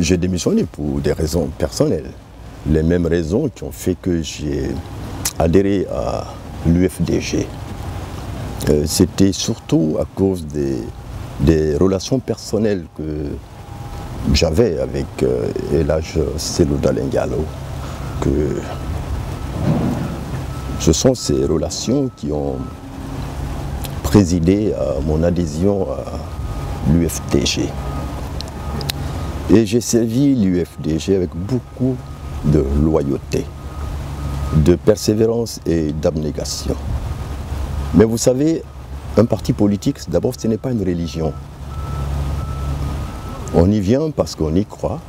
j'ai démissionné pour des raisons personnelles. Les mêmes raisons qui ont fait que j'ai adhéré à l'UFDG. C'était surtout à cause des relations personnelles que j'avais avec Elhadj Cellou Dalein Diallo. Ce sont ces relations qui ont présidé à mon adhésion à l'UFDG. Et j'ai servi l'UFDG avec beaucoup de loyauté, de persévérance et d'abnégation. Mais vous savez, un parti politique, d'abord, ce n'est pas une religion. On y vient parce qu'on y croit,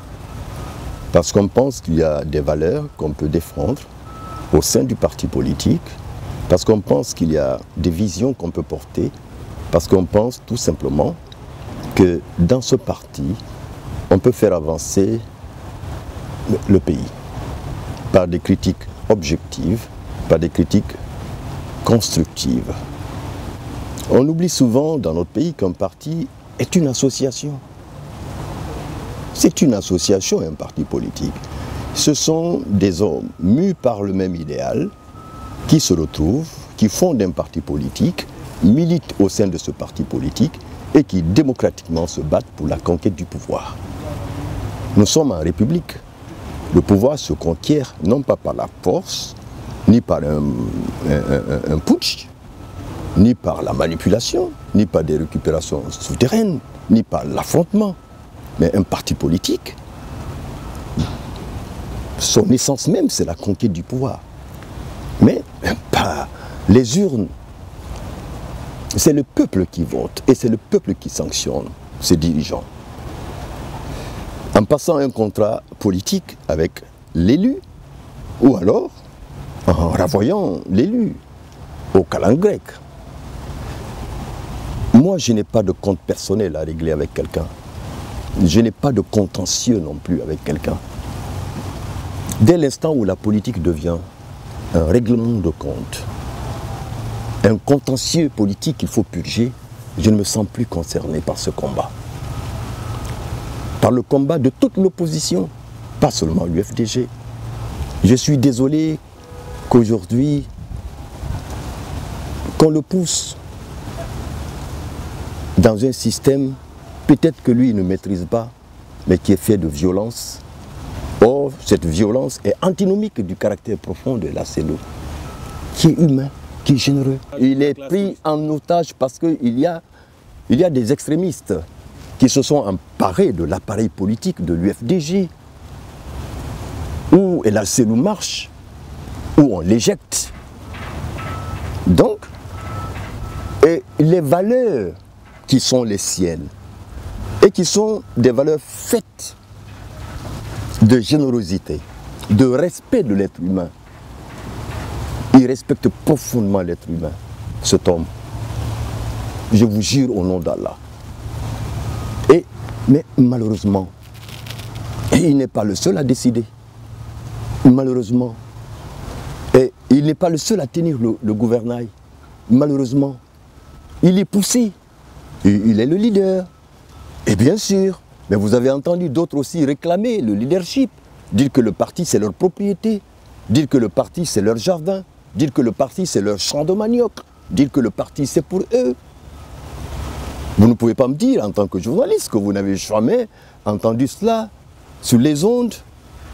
parce qu'on pense qu'il y a des valeurs qu'on peut défendre au sein du parti politique, parce qu'on pense qu'il y a des visions qu'on peut porter, parce qu'on pense tout simplement que dans ce parti, on peut faire avancer le pays par des critiques objectives, par des critiques constructives. On oublie souvent dans notre pays qu'un parti est une association. C'est une association, un parti politique. Ce sont des hommes mus par le même idéal qui se retrouvent, qui fondent un parti politique, militent au sein de ce parti politique et qui démocratiquement se battent pour la conquête du pouvoir. Nous sommes en République. Le pouvoir se conquiert non pas par la force, ni par un putsch, ni par la manipulation, ni par des récupérations souterraines, ni par l'affrontement. Mais un parti politique, son essence même, c'est la conquête du pouvoir. Mais pas les urnes. C'est le peuple qui vote et c'est le peuple qui sanctionne ses dirigeants. En passant un contrat politique avec l'élu, ou alors en renvoyant l'élu au calendrier grec. Moi, je n'ai pas de compte personnel à régler avec quelqu'un. Je n'ai pas de contentieux non plus avec quelqu'un. Dès l'instant où la politique devient un règlement de compte, un contentieux politique qu'il faut purger, je ne me sens plus concerné par ce combat. Par le combat de toute l'opposition, pas seulement l'UFDG. Je suis désolé qu'aujourd'hui, qu'on le pousse dans un système, peut-être que lui ne maîtrise pas, mais qui est fait de violence. Or, cette violence est antinomique du caractère profond de Elhadj Cellou, qui est humain, qui est généreux. Il est pris en otage parce qu'il y a des extrémistes qui se sont emparés de l'appareil politique de l'UFDG, où Elhadj Cellou marche, où on l'éjecte. Donc, et les valeurs qui sont les siennes, et qui sont des valeurs faites de générosité, de respect de l'être humain. Il respecte profondément l'être humain, cet homme. Je vous jure au nom d'Allah. Mais malheureusement, il n'est pas le seul à décider. Malheureusement. Et il n'est pas le seul à tenir le gouvernail. Malheureusement. Il est poussé. Il est le leader. Et bien sûr, mais vous avez entendu d'autres aussi réclamer le leadership, dire que le parti c'est leur propriété, dire que le parti c'est leur jardin, dire que le parti c'est leur champ de manioc, dire que le parti c'est pour eux. Vous ne pouvez pas me dire en tant que journaliste que vous n'avez jamais entendu cela sur les ondes.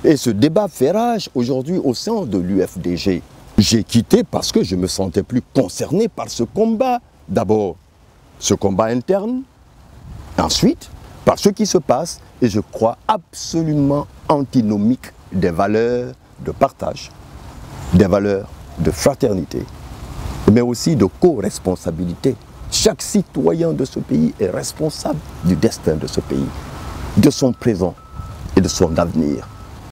Et ce débat fait rage aujourd'hui au sein de l'UFDG. J'ai quitté parce que je me sentais plus concerné par ce combat. D'abord, ce combat interne. Ensuite, par ce qui se passe, et je crois absolument antinomique des valeurs de partage, des valeurs de fraternité, mais aussi de co-responsabilité. Chaque citoyen de ce pays est responsable du destin de ce pays, de son présent et de son avenir.